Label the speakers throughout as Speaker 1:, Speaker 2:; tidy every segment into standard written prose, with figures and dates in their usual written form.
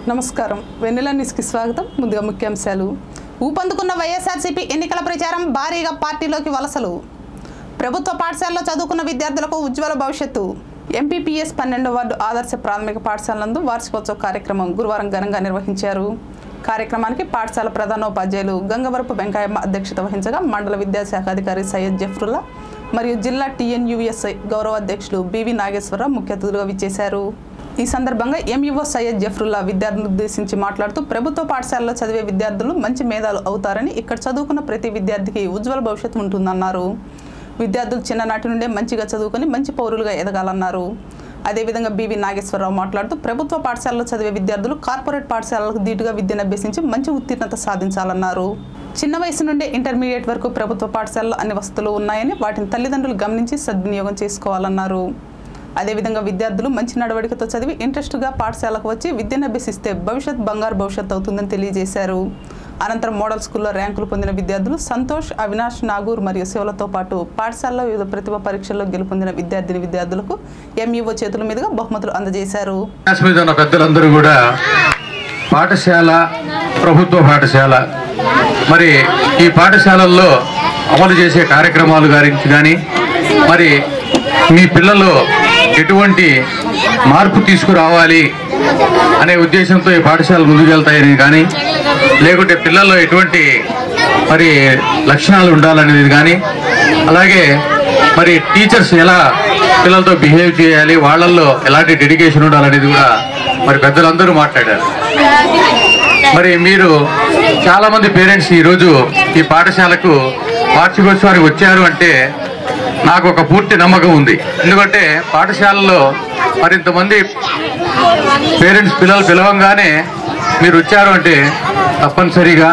Speaker 1: నమస్కారం వెన్నెల న్యూస్కి స్వాగతం. ముందుగా ముఖ్యాంశాలు. ఊపందుకున్న వైఎస్ఆర్సీపీ ఎన్నికల ప్రచారం, భారీగా పార్టీలోకి వలసలు. ప్రభుత్వ పాఠశాలలో చదువుకున్న విద్యార్థులకు ఉజ్వల భవిష్యత్తు. ఎంపీపీఎస్ 12వ వార్డు ఆదర్శ ప్రాథమిక పాఠశాల నందు వార్షికోత్సవ కార్యక్రమం గురువారం ఘనంగా నిర్వహించారు. కార్యక్రమానికి పాఠశాల ప్రధానోపాధ్యాయులు గంగవరపు వెంకయ్యమ్మ అధ్యక్షత వహించగా మండల విద్యాశాఖ అధికారి సయ్యద్ జఫ్రుల్లా మరియు జిల్లా టీఎన్యూఎస్ఐ గౌరవ అధ్యక్షులు బివి నాగేశ్వరరావు ముఖ్య అతిథులుగా విచ్చేశారు. ఈ సందర్భంగా ఎంఈఓ సయ్యద్ జఫ్రుల్లా విద్యార్థులను ఉద్దేశించి మాట్లాడుతూ ప్రభుత్వ పాఠశాలలో చదివే విద్యార్థులు మంచి మేధాలు అవుతారని, ఇక్కడ చదువుకున్న ప్రతి విద్యార్థికి ఉజ్వల భవిష్యత్తు ఉంటుందన్నారు. విద్యార్థులు చిన్ననాటి నుండే మంచిగా చదువుకొని మంచి పౌరులుగా ఎదగాలన్నారు. అదేవిధంగా బివి నాగేశ్వరరావు మాట్లాడుతూ ప్రభుత్వ పాఠశాలలో చదివే విద్యార్థులు కార్పొరేట్ పాఠశాలలకు ధీటుగా విద్యను అభ్యసించి మంచి ఉత్తీర్ణత సాధించాలన్నారు. చిన్న వయసు నుండే ఇంటర్మీడియట్ వరకు ప్రభుత్వ పాఠశాలలో అన్ని వసతులు ఉన్నాయని, వాటిని తల్లిదండ్రులు గమనించి సద్వినియోగం చేసుకోవాలన్నారు. అదేవిధంగా విద్యార్థులు మంచి నడవడికతో చదివి ఇంట్రెస్ట్గా పాఠశాలకు వచ్చి విద్యను అభ్యసిస్తే భవిష్యత్ బంగారు భవిష్యత్తు అవుతుందని తెలియజేశారు. అనంతరం మోడల్ స్కూల్లో ర్యాంకులు పొందిన విద్యార్థులు సంతోష్, అవినాష్, నాగూర్ మరియు శివలతో పాటు పాఠశాలలో వివిధ ప్రతిభా పరీక్షల్లో గెలుపొందిన విద్యార్థులకు ఎంఈఓ చేతుల మీదుగా బహుమతులు అందజేశారు.
Speaker 2: పెద్దలందరూ కూడా పాఠశాల, ప్రభుత్వ పాఠశాల, మరి ఈ పాఠశాలల్లో అమలు చేసే కార్యక్రమాలు గురించి కానీ, మరి మీ పిల్లలు ఎటువంటి మార్పు తీసుకురావాలి అనే ఉద్దేశంతో ఈ పాఠశాలలు ముందుకెళ్తాయని కానీ, లేకుంటే పిల్లల్లో ఎటువంటి మరి లక్షణాలు ఉండాలనేది కానీ, అలాగే మరి టీచర్స్ ఎలా పిల్లలతో బిహేవ్ చేయాలి, వాళ్ళల్లో ఎలాంటి డెడికేషన్ ఉండాలనేది కూడా మరి పెద్దలందరూ మాట్లాడారు. మరి మీరు చాలామంది పేరెంట్స్ ఈరోజు ఈ పాఠశాలకు వార్షికోత్సవానికి వచ్చారు అంటే నాకు ఒక పూర్తి నమ్మకం ఉంది. ఎందుకంటే పాఠశాలలో మరింతమంది పేరెంట్స్ పిల్లలు పిలవంగానే మీరు వచ్చారు అంటే తప్పనిసరిగా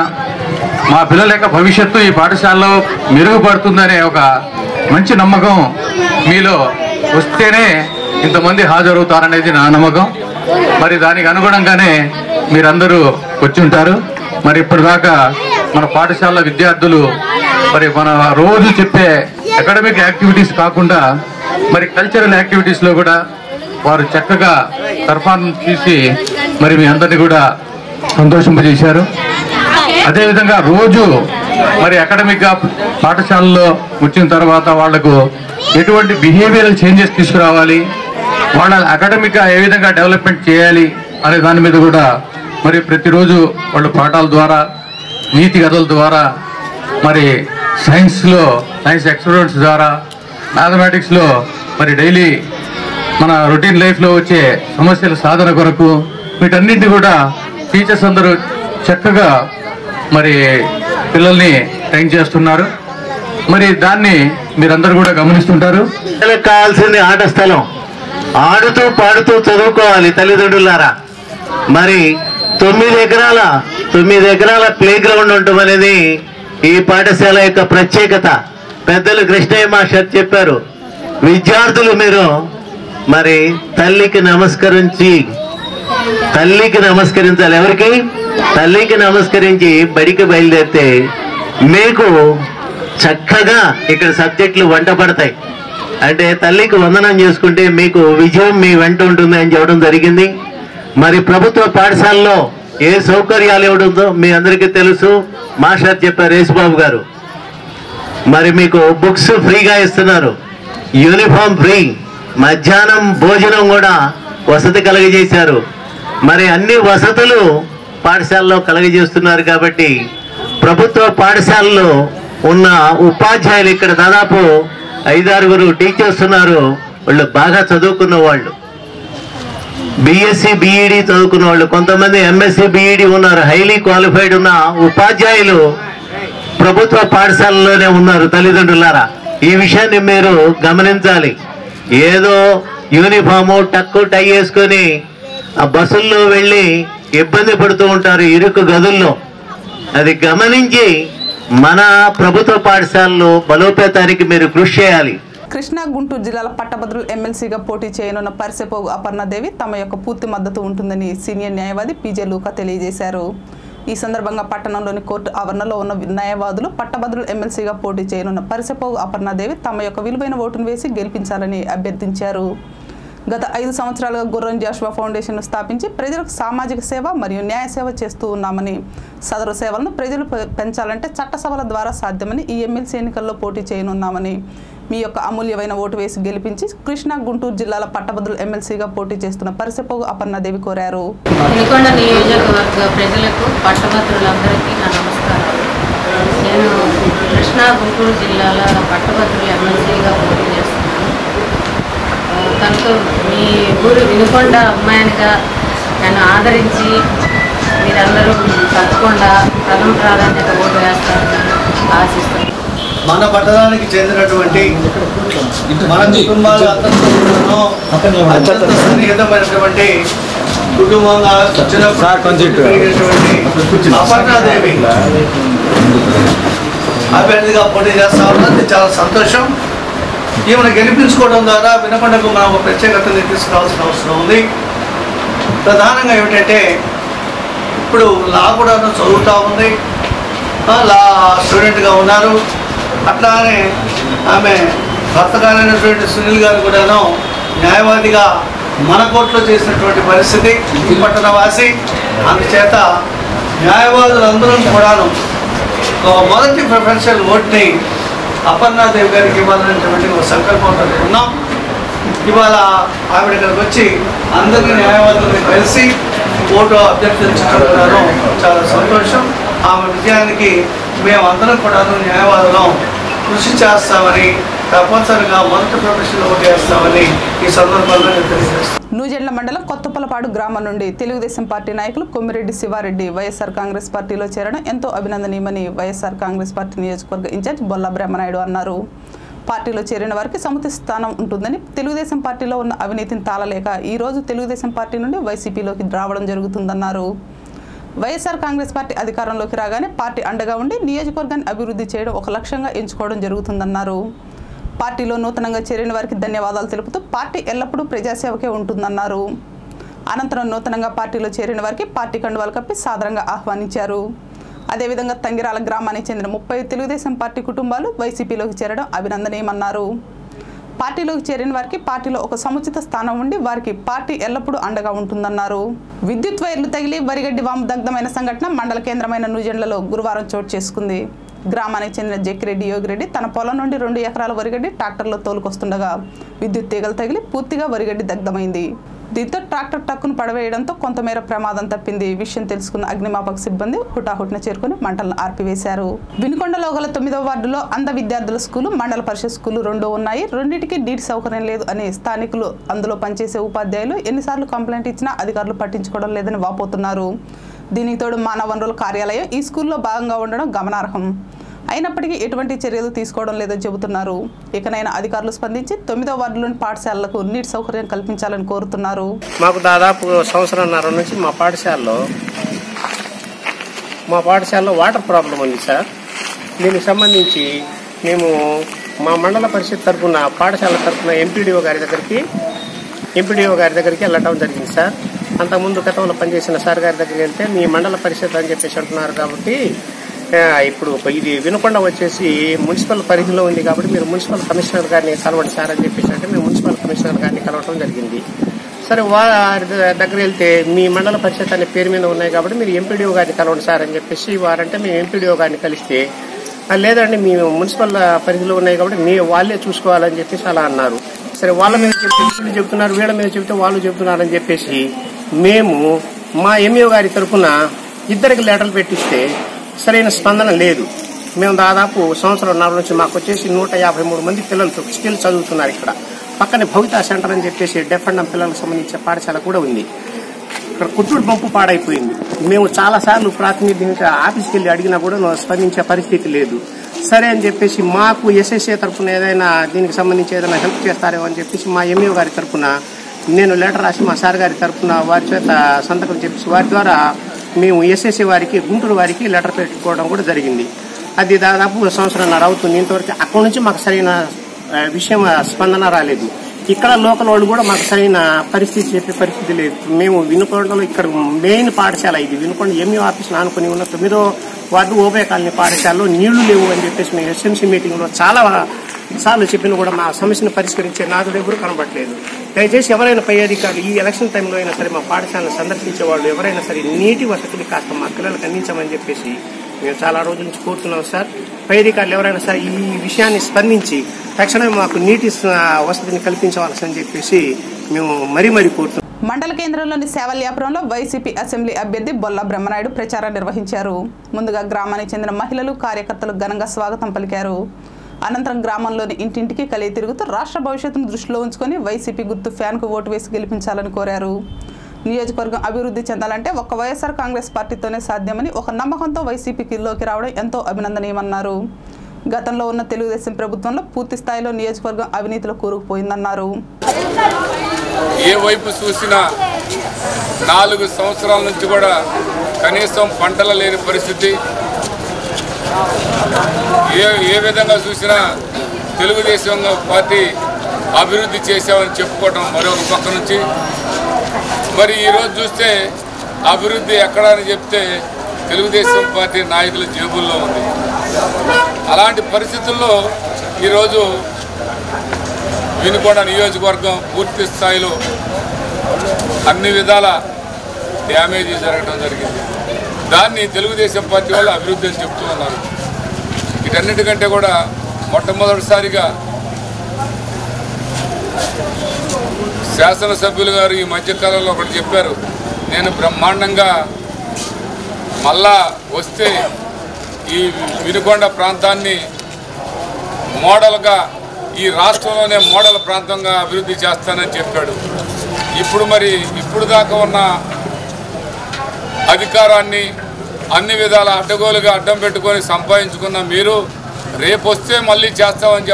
Speaker 2: మా పిల్లల యొక్క భవిష్యత్తు ఈ పాఠశాలలో మెరుగుపడుతుందనే ఒక మంచి నమ్మకం మీలో వస్తేనే ఇంతమంది హాజరవుతారనేది నా నమ్మకం. మరి దానికి అనుగుణంగానే మీరందరూ వచ్చి ఉంటారు. మరి ఇప్పటిదాకా మన పాఠశాల విద్యార్థులు మరి మన రోజు చెప్పే అకాడమిక్ యాక్టివిటీస్ కాకుండా మరి కల్చరల్ యాక్టివిటీస్లో కూడా వారు చక్కగా పెర్ఫార్మెన్స్ చేసి మరి మీ అందరినీ కూడా సంతోషింపజేశారు. అదేవిధంగా రోజు మరి అకాడమిక్గా పాఠశాలలో వచ్చిన తర్వాత వాళ్లకు ఎటువంటి బిహేవియరల్ చేంజెస్ తీసుకురావాలి, వాళ్ళ అకాడమిక్గా ఏ విధంగా డెవలప్మెంట్ చేయాలి అనే దాని మీద కూడా మరి ప్రతిరోజు వాళ్ళు పాఠాల ద్వారా, నీతి కథల ద్వారా, మరి సైన్స్ ఎక్స్పెరిమెంట్స్ ద్వారా, మ్యాథమెటిక్స్లో మరి డైలీ మన రొటీన్ లైఫ్లో వచ్చే సమస్యల సాధన కొరకు వీటన్నింటినీ కూడా టీచర్స్ అందరూ చక్కగా మరి పిల్లల్ని ట్రైన్ చేస్తున్నారు. మరి దాన్ని మీరందరూ కూడా గమనిస్తుంటారు.
Speaker 3: పిల్లలకు కావాల్సింది ఆట స్థలం, ఆడుతూ పాడుతూ చదువుకోవాలి తల్లిదండ్రులారా. మరి 9 ఎకరాల ప్లే గ్రౌండ్ ఉండటం అనేది ఈ పాఠశాల యొక్క ప్రత్యేకత. పెద్దలు కృష్ణయ్య మాస్టర్ చెప్పారు, విద్యార్థులు మీరు మరి తల్లికి నమస్కరించాలి. ఎవరికి? తల్లికి నమస్కరించి బడికి బయలుదేరితే మీకు చక్కగా ఇక్కడ సబ్జెక్టులు వంట పడతాయి. అంటే తల్లికి వందనం చేసుకుంటే మీకు విజయం మీ వెంట ఉంటుంది అని చెప్పడం జరిగింది. మరి ప్రభుత్వ పాఠశాలలో ఏ సౌకర్యాలు ఇవ్వడంతో మీ అందరికీ తెలుసు. మాస్టర్ చెప్పారు యేసుబాబు గారు. మరి మీకు బుక్స్ ఫ్రీగా ఇస్తున్నారు, యూనిఫామ్ ఫ్రీ, మధ్యాహ్నం భోజనం కూడా వసతి కలగజేశారు. మరి అన్ని వసతులు పాఠశాలలో కలగజేస్తున్నారు. కాబట్టి ప్రభుత్వ పాఠశాలలో ఉన్న ఉపాధ్యాయులు ఇక్కడ దాదాపు 5-6 టీచర్స్ ఉన్నారు. వాళ్ళు బాగా చదువుకున్న వాళ్ళు, బిఎస్సి బిఈడి చదువుకున్న వాళ్ళు, కొంతమంది ఎంఎస్సి బిఈడి ఉన్నారు. హైలీ క్వాలిఫైడ్ ఉన్న ఉపాధ్యాయులు ప్రభుత్వ పాఠశాలలోనే ఉన్నారు. తల్లిదండ్రులారా, ఈ విషయాన్ని మీరు గమనించాలి. ఏదో యూనిఫాము టక్కు టై వేసుకొని ఆ బస్సుల్లో వెళ్ళి ఇబ్బంది పడుతూ ఉంటారు ఇరుకు గదుల్లో. అది గమనించి మన ప్రభుత్వ పాఠశాలలో బలోపేతానికి మీరు కృషి చేయాలి.
Speaker 1: కృష్ణా, గుంటూరు జిల్లాల పట్టభద్రులు ఎమ్మెల్సీగా పోటీ చేయనున్న పరిసెపోగు అపర్ణదేవి తమ యొక్క పూర్తి మద్దతు ఉంటుందని సీనియర్ న్యాయవాది పీజే లూకా తెలియజేశారు. ఈ సందర్భంగా పట్టణంలోని కోర్టు ఆవరణలో ఉన్న న్యాయవాదులు పట్టభద్రులు ఎమ్మెల్సీగా పోటీ చేయనున్న పరిసెపోగు అపర్ణదేవి తమ యొక్క విలువైన ఓటును వేసి గెలిపించాలని అభ్యర్థించారు. గత 5 సంవత్సరాలుగా గుర్రం జాషువా ఫౌండేషన్ను స్థాపించి ప్రజలకు సామాజిక సేవ మరియు న్యాయ సేవ చేస్తూ ఉన్నామని, సదరు సేవలను ప్రజలు పెంచాలంటే చట్టసభల ద్వారా సాధ్యమని, ఈ ఎమ్మెల్సీ ఎన్నికల్లో పోటీ చేయనున్నామని, మీ యొక్క అమూల్యమైన ఓటు వేసి గెలిపించి కృష్ణా గుంటూరు జిల్లాల పట్టభద్రుల ఎమ్మెల్సీగా పోటీ చేస్తున్న పరిసెపోగు అపర్ణాదేవి కోరారు.
Speaker 4: వినుకొండ నియోజకవర్గ ప్రజలకు పట్టభద్రులందరికీ నా నమస్కారాలు. నేను కృష్ణా గుంటూరు జిల్లాల పట్టభద్రుల ఎమ్మెల్సీగా పోటీ చేస్తున్నాను. కనుక మీ ఊరు వినుకొండ అమ్మాయినిగా నన్ను ఆదరించి మీరందరూ తప్పకుండా ప్రథమ ప్రాధాన్యత ఓటు వేస్తారని ఆశిస్తున్నాను.
Speaker 5: మన పట్టణానికి చెందినటువంటి మన కుటుంబాలు అత్యంత సన్నిహితమైనటువంటి కుటుంబంగా అపర్ణాదేవి అభ్యర్థిగా పోటీ చేస్తా ఉన్నది చాలా సంతోషం. ఈమెను గెలిపించుకోవడం ద్వారా వినకొండకు మనం ప్రత్యేకతని తీసుకురావాల్సిన అవసరం ఉంది. ప్రధానంగా ఏమిటంటే ఇప్పుడు లా కూడా చదువుతూ ఉంది, లా స్టూడెంట్గా ఉన్నారు. అట్లానే ఆమె భర్త గారైనటువంటి సునీల్ గారు కూడాను న్యాయవాదిగా మన కోర్టులో చేసినటువంటి పరిస్థితి ఈ పట్టణ వాసి. అందుచేత న్యాయవాదులందరూ కూడాను మొదటి ప్రిఫరెన్షియల్ ఓట్ని అపర్ణాదేవి గారికి ఇవ్వాలనేటువంటి ఒక సంకల్పంతో ఉన్నాం. ఇవాళ ఆవిడ ఇక్కడికి వచ్చి అందరినీ న్యాయవాదుల్ని కలిసి ఓటు అభ్యర్థించడం చాలా సంతోషం. ఆమె విజయానికి మేమందరం కూడాను న్యాయవాదులం కృషి చేస్తామని, తప్పనిసరిగా మొదటి ప్రొఫెషన్లో ఓటు వేస్తామని ఈ సందర్భంగా తెలియజేస్తాం.
Speaker 1: నూజెండ్ల మండలం కొత్తపలపాడు గ్రామం నుండి తెలుగుదేశం పార్టీ నాయకులు కొమ్మిరెడ్డి శివారెడ్డి వైఎస్ఆర్ కాంగ్రెస్ పార్టీలో చేరడం ఎంతో అభినందనీయమని వైఎస్ఆర్ కాంగ్రెస్ పార్టీ నియోజకవర్గ ఇన్ఛార్జ్ బొల్లా బ్రహ్మనాయుడు అన్నారు. పార్టీలో చేరిన వారికి సముచిత స్థానం ఉంటుందని, తెలుగుదేశం పార్టీలో ఉన్న అవినీతిని తాళలేక ఈ రోజు తెలుగుదేశం పార్టీ నుండి వైసీపీలోకి రావడం జరుగుతుందన్నారు. వైఎస్ఆర్ కాంగ్రెస్ పార్టీ అధికారంలోకి రాగానే పార్టీ అండగా ఉండి నియోజకవర్గాన్ని అభివృద్ధి చేయడం ఒక లక్ష్యంగా ఎంచుకోవడం జరుగుతుందన్నారు. పార్టీలో నూతనంగా చేరిన వారికి ధన్యవాదాలు తెలుపుతూ పార్టీ ఎల్లప్పుడూ ప్రజాసేవకే ఉంటుందన్నారు. అనంతరం నూతనంగా పార్టీలో చేరిన వారికి పార్టీ కండువాలు కప్పి సాదరంగా ఆహ్వానించారు. అదేవిధంగా తంగిరాల గ్రామానికి చెందిన 30 తెలుగుదేశం పార్టీ కుటుంబాలు వైసీపీలోకి చేరడం అభినందనీయమన్నారు. పార్టీలోకి చేరిన వారికి పార్టీలో ఒక సముచిత స్థానం ఉండి వారికి పార్టీ ఎల్లప్పుడూ అండగా ఉంటుందన్నారు. విద్యుత్ వైర్లు తగిలి వరిగడ్డి వాము దగ్ధమైన సంఘటన మండల కేంద్రమైన నూజెండ్లలో గురువారం చోటు చేసుకుంది. గ్రామానికి చెందిన జక్కిరెడ్డి యోగిరెడ్డి తన పొలం నుండి 2 ఎకరాల వరిగడ్డి ట్రాక్టర్లో తోలుకొస్తుండగా విద్యుత్ తీగలు తగిలి పూర్తిగా వరిగడ్డి దగ్ధమైంది. దీంతో ట్రాక్టర్ టక్కును పడవేయడంతో కొంతమేర ప్రమాదం తప్పింది. విషయం తెలుసుకున్న అగ్నిమాపక సిబ్బంది హుటాహుటిన చేరుకుని మంటలను ఆర్పివేశారు. వినుకొండలో గల 9వ వార్డులో అంధ విద్యార్థుల స్కూలు, మండల పరిషత్ స్కూలు 2 ఉన్నాయి. రెండింటికి నీటి సౌకర్యం లేదు అని స్థానికులు, అందులో పనిచేసే ఉపాధ్యాయులు ఎన్నిసార్లు కంప్లైంట్ ఇచ్చినా అధికారులు పట్టించుకోవడం లేదని వాపోతున్నారు. దీనికి తోడు మానవ వనరుల కార్యాలయం ఈ స్కూల్లో భాగంగా ఉండడం గమనార్హం. అయినప్పటికీ ఎటువంటి చర్యలు తీసుకోవడం లేదని చెబుతున్నారు. ఇకనైనా అధికారులు స్పందించి 9వ వార్డులోని పాఠశాలలకు నీటి సౌకర్యం కల్పించాలని కోరుతున్నారు.
Speaker 6: మాకు దాదాపు సంవత్సరంన్నర నుంచి మా పాఠశాలలో వాటర్ ప్రాబ్లం ఉంది సార్. దీనికి సంబంధించి మేము మా మండల పరిషత్ తరఫున, పాఠశాల తరఫున ఎంపీడీఓ గారి దగ్గరికి వెళ్ళటం జరిగింది సార్. అంతకుముందు గతంలో పనిచేసిన సార్ గారి దగ్గరికి వెళ్తే మీ మండల పరిషత్ అని చెప్పేసి అంటున్నారు కాబట్టి, ఇప్పుడు ఇది వినుకొండ వచ్చేసి మున్సిపల్ పరిధిలో ఉంది కాబట్టి మీరు మున్సిపల్ కమిషనర్ గారిని కలవండి సార్ అని చెప్పేసి అంటే మేము మున్సిపల్ కమిషనర్ గారిని కలవటం జరిగింది. సరే, వారి దగ్గర వెళ్తే మీ మండల పరిషత్ అనే పేరు మీద ఉన్నాయి కాబట్టి మీరు ఎంపీడీఓ గారిని కలవండి సార్ అని చెప్పేసి వారంటే మేము ఎంపీడీఓ గారిని కలిస్తే, లేదండి మేము మున్సిపల్ పరిధిలో ఉన్నాయి కాబట్టి వాళ్ళే చూసుకోవాలని చెప్పేసి అలా అన్నారు. సరే, వాళ్ళ మీద చెప్తున్నారు, వీళ్ళ మీద చెప్తే వాళ్ళు చెప్తున్నారని చెప్పేసి మేము మా ఎంఈఓ గారి తరఫున 2 లెటర్లు పెట్టిస్తే సరైన స్పందన లేదు. మేము దాదాపు సంవత్సరంన్నర నుంచి మాకు వచ్చేసి 153 మంది పిల్లలతో స్కిల్ చదువుతున్నారు. ఇక్కడ పక్కనే భవితా సెంటర్ అని చెప్పేసి డెఫ్ అండ్ పిల్లలకు సంబంధించిన పాఠశాల కూడా ఉంది. ఇక్కడ కుట్టుడు పంపు పాడైపోయింది. మేము చాలా సార్లు ప్రాతినిధ్యంగా ఆఫీస్కి వెళ్ళి అడిగినా కూడా స్పందించే పరిస్థితి లేదు. సరే అని చెప్పేసి మాకు ఎస్ఎస్ఏ తరఫున ఏదైనా దీనికి సంబంధించి ఏదైనా హెల్ప్ చేస్తారేమో అని చెప్పేసి మా ఎంఈఓ గారి తరఫున నేను లెటర్ రాసి మా సార్ గారి తరఫున వారి చేత సంతకం చెప్పేసి వారి ద్వారా మేము ఎస్ఎస్సీ వారికి, గుంటూరు వారికి లెటర్ పెట్టుకోవడం కూడా జరిగింది. అది దాదాపు సంవత్సరంన్నర అవుతుంది. ఇంతవరకు అక్కడి నుంచి మాకు సరైన విషయం స్పందన రాలేదు. ఇక్కడ లోకల్ వాళ్ళు కూడా మాకు సరైన పరిస్థితి చెప్పే పరిస్థితి లేదు. మేము వినుకొండలో ఇక్కడ మెయిన్ పాఠశాల ఇది. వినుకొండ ఎంఈఓ ఆఫీస్ ఆనుకుని ఉన్న 9వ వార్డు ఓబే కాలనీ పాఠశాలలో నీళ్లు లేవు అని చెప్పేసి మేము ఎస్ఎంసీ మీటింగ్ లో చాలా సార్లు చెప్పినా కూడా మా సమస్యను పరిష్కరించే నాదుడు ఎవరు కనబడలేదు. దయచేసి ఎవరైనా పై అధికారులు ఈ ఎలక్షన్ టైంలో అయినా సరే మా పాఠశాలను సందర్శించే వాళ్ళు ఎవరైనా సరే నీటి వసతిని కాస్త మా పిల్లలకు అందించమని చెప్పేసి మేము చాలా రోజుల నుంచి కోరుతున్నాం సార్. పై అధికారులు ఎవరైనా సరే ఈ విషయాన్ని స్పందించి తక్షణమే మాకు నీటి వసతిని కల్పించవలసని చెప్పేసి మేము మరీ కోరుతున్నాం.
Speaker 1: మండల కేంద్రంలోని సేవల్యాపురంలో వైసీపీ అసెంబ్లీ అభ్యర్థి బొల్ల బ్రహ్మనాయుడు ప్రచారం నిర్వహించారు. ముందుగా గ్రామానికి చెందిన మహిళలు కార్యకర్తలు ఘనంగా స్వాగతం పలికారు. అనంతరం గ్రామంలోని ఇంటింటికి కలిగి తిరుగుతూ రాష్ట్ర భవిష్యత్తును దృష్టిలో ఉంచుకొని వైసీపీ గుర్తు ఫ్యాన్కు ఓటు వేసి గెలిపించాలని కోరారు. నియోజకవర్గం అభివృద్ధి చెందాలంటే ఒక్క వైఎస్ఆర్ కాంగ్రెస్ పార్టీతోనే సాధ్యమని ఒక నమ్మకంతో వైసీపీలోకి రావడం ఎంతో అభినందనీయమన్నారు. గతంలో ఉన్న తెలుగుదేశం ప్రభుత్వంలో పూర్తి స్థాయిలో నియోజకవర్గం అవినీతిలో కూరుకుపోయిందన్నారు.
Speaker 7: ఏ వైపు చూసినా 4 సంవత్సరాల నుంచి కూడా కనీసం పంటలు లేని పరిస్థితి. ఏ విధంగా చూసినా తెలుగుదేశం పార్టీ అభివృద్ధి చేశామని చెప్పుకోవడం మరొక పక్క నుంచి, మరి ఈరోజు చూస్తే అభివృద్ధి ఎక్కడ అని చెప్తే తెలుగుదేశం పార్టీ నాయకుల జేబుల్లో ఉంది. అలాంటి పరిస్థితుల్లో ఈరోజు వినుకొండ నియోజకవర్గం పూర్తి స్థాయిలో అన్ని విధాల డ్యామేజీ జరగడం జరిగింది. దాన్ని తెలుగుదేశం పార్టీ వాళ్ళు అభివృద్ధి అని చెప్తూ ఉన్నారు. వీటన్నిటికంటే కూడా మొట్టమొదటిసారిగా శాసనసభ్యులు గారు ఈ మధ్యకాలంలో ఒకటి చెప్పారు, నేను బ్రహ్మాండంగా మళ్ళా వస్తే ఈ వినుకొండ ప్రాంతాన్ని మోడల్గా ఈ రాష్ట్రంలోనే మోడల్ ప్రాంతంగా అభివృద్ధి చేస్తానని చెప్పాడు. ఇప్పుడు దాకా ఉన్న అధికారాన్ని అన్ని విధాల అడ్డగోలుగా అడ్డం పెట్టుకొని సంపాదించుకున్న మీరు రేపు వస్తే మళ్ళీ చేస్తామని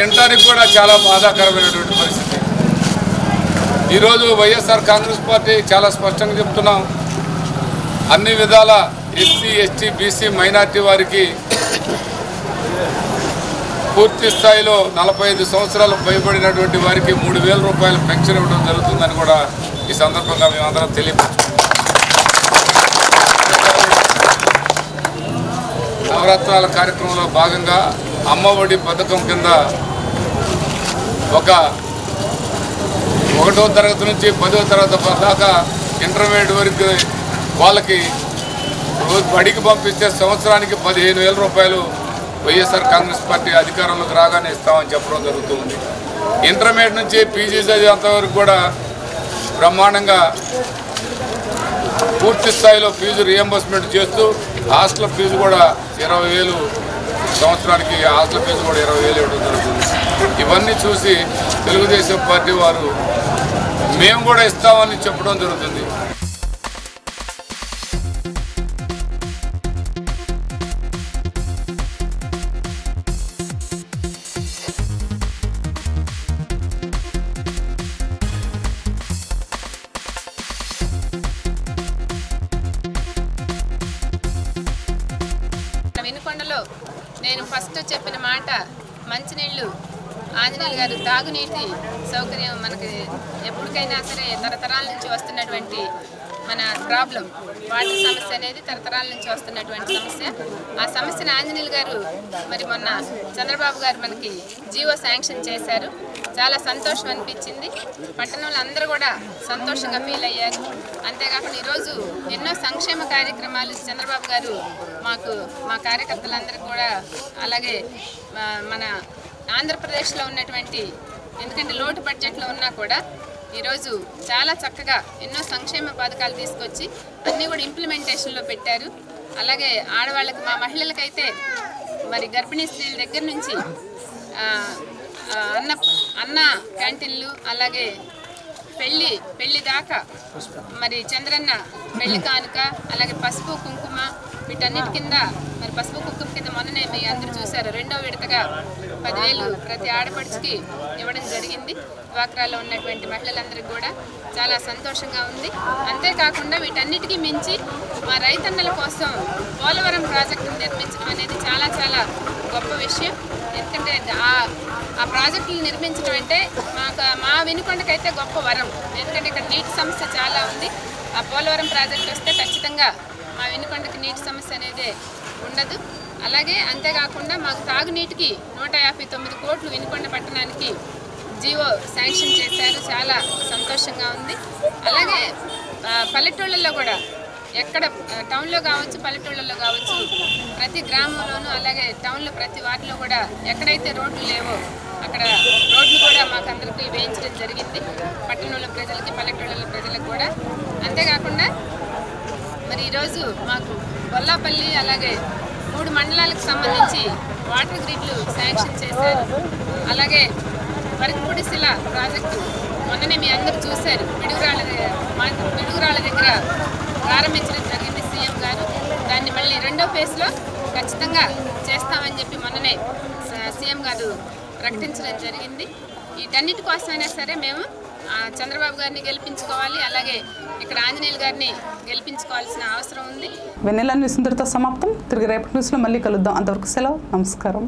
Speaker 7: వినడానికి కూడా చాలా బాధాకరమైనటువంటి పరిస్థితి. ఈరోజు వైఎస్ఆర్ కాంగ్రెస్ పార్టీ చాలా స్పష్టంగా చెప్తున్నాం, అన్ని విధాల ఎస్సీ ఎస్టీ బీసీ మైనార్టీ వారికి పూర్తి స్థాయిలో 45 సంవత్సరాలు పైబడినటువంటి వారికి 3,000 రూపాయల పెన్షన్ ఇవ్వడం జరుగుతుందని కూడా ఈ సందర్భంగా మేమందరం తెలియపరుచుకున్నాం. నవరత్నాల కార్యక్రమంలో భాగంగా అమ్మఒడి పథకం కింద 1వ తరగతి నుంచి 10వ తరగతి దాకా ఇంటర్మీడియట్ వరకు వాళ్ళకి బడికి పంపిస్తే సంవత్సరానికి 15,000 రూపాయలు వైఎస్ఆర్ కాంగ్రెస్ పార్టీ అధికారంలోకి రాగానే ఇస్తామని చెప్పడం జరుగుతుంది. ఇంటర్మీడియట్ నుంచి పీజీ చదివేంతవరకు కూడా బ్రహ్మాండంగా పూర్తి స్థాయిలో ఫీజు రియంబర్స్మెంట్ చేస్తూ హాస్టల్ ఫీజు కూడా 20,000 సంవత్సరానికి హాస్టల్ ఫీజు కూడా 20,000 ఇవ్వడం జరుగుతుంది. ఇవన్నీ చూసి తెలుగుదేశం పార్టీ వారు మేము కూడా ఇస్తామని చెప్పడం జరుగుతుంది.
Speaker 8: వినుకొండలో నేను ఫస్ట్ చెప్పిన మాట, మంచినీళ్ళు ఆంజనేయులు గారు తాగునీటి సౌకర్యం మనకి ఎప్పటికైనా సరే తరతరాల నుంచి వస్తున్నటువంటి మన ప్రాబ్లం, వాటర్ సమస్య అనేది తరతరాల నుంచి వస్తున్నటువంటి సమస్య. ఆ సమస్యను ఆంజనేయులు గారు మరి మొన్న చంద్రబాబు గారు మనకి జీవో శాంక్షన్ చేశారు. చాలా సంతోషం అనిపించింది. పట్టణంలో అందరూ కూడా సంతోషంగా ఫీల్ అయ్యారు. అంతేకాకుండా ఈరోజు ఎన్నో సంక్షేమ కార్యక్రమాలు చంద్రబాబు గారు మా కార్యకర్తలందరికీ కూడా, అలాగే మన ఆంధ్రప్రదేశ్లో ఉన్నటువంటి, ఎందుకంటే లోటు బడ్జెట్లో ఉన్నా కూడా ఈరోజు చాలా చక్కగా ఎన్నో సంక్షేమ పథకాలు తీసుకొచ్చి అన్నీ కూడా ఇంప్లిమెంటేషన్లో పెట్టారు. అలాగే ఆడవాళ్ళకి, మా మహిళలకైతే మరి గర్భిణీ స్త్రీల దగ్గర నుంచి అన్న క్యాంటీన్లు, అలాగే పెళ్లి దాకా మరి చంద్రన్న పెళ్లి కానుక, అలాగే పసుపు కుంకుమ, వీటన్నిటి కింద మరి పసుపు కుంకుమ కింద మొన్ననే మీ అందరూ చూశారు, 2వ విడతగా 10,000 ప్రతి ఆడపడుచుకి ఇవ్వడం జరిగింది. డ్వాక్రాలో ఉన్నటువంటి మహిళలందరికీ కూడా చాలా సంతోషంగా ఉంది. అంతేకాకుండా వీటన్నిటికీ మించి మా రైతన్నల కోసం పోలవరం ప్రాజెక్టును నిర్మించడం అనేది చాలా చాలా గొప్ప విషయం. ఎందుకంటే ఆ ప్రాజెక్టులు నిర్మించడం అంటే మా వినుకొండకైతే గొప్ప వరం. ఎందుకంటే ఇక్కడ నీటి సమస్య చాలా ఉంది. ఆ పోలవరం ప్రాజెక్టు వస్తే ఖచ్చితంగా మా వినుకొండకి నీటి సమస్య అనేది ఉండదు. అలాగే అంతేకాకుండా మాకు తాగునీటికి 159 కోట్లు వినుకొండ పట్టణానికి జీవో శాంక్షన్ చేశారు. చాలా సంతోషంగా ఉంది. అలాగే పల్లెటూళ్ళల్లో కూడా ఎక్కడ టౌన్లో కావచ్చు పల్లెటూళ్ళల్లో కావచ్చు ప్రతి గ్రామంలోనూ అలాగే టౌన్లో ప్రతి వాటిలో కూడా ఎక్కడైతే రోడ్లు లేవో అక్కడ రోడ్లు కూడా మాకు అందరికీ వేయించడం జరిగింది. పట్టణంలో ప్రజలకి పల్లెటూళ్ళ ప్రజలకు కూడా. అంతేకాకుండా మరి ఈరోజు మాకు బొల్లాపల్లి అలాగే 3 మండలాలకు సంబంధించి వాటర్ గ్రిడ్లు శాంక్షన్ చేశారు. అలాగే వరకుపుడిశిల ప్రాజెక్టు మొన్ననే మీ అందరూ చూశారు. పిడుగురాళ్ళ దగ్గర ప్రారంభించడం జరిగింది సీఎం గారు. దాన్ని మళ్ళీ 2వ ఫేజ్లో ఖచ్చితంగా చేస్తామని చెప్పి మొన్ననే సీఎం గారు ప్రకటించడం జరిగింది. వీటన్నిటి కోసమైనా సరే మేము చంద్రబాబు గారిని గెలిపించుకోవాలి, అలాగే ఇక్కడ ఆంజనేయులు గారిని గెలిపించుకోవాల్సిన అవసరం ఉంది.
Speaker 1: వెన్నెల న్యూస్ ఇంతటితో సమాప్తం. తిరిగి రేపటి న్యూస్లో మళ్ళీ కలుద్దాం. అంతవరకు సెలవు. నమస్కారం.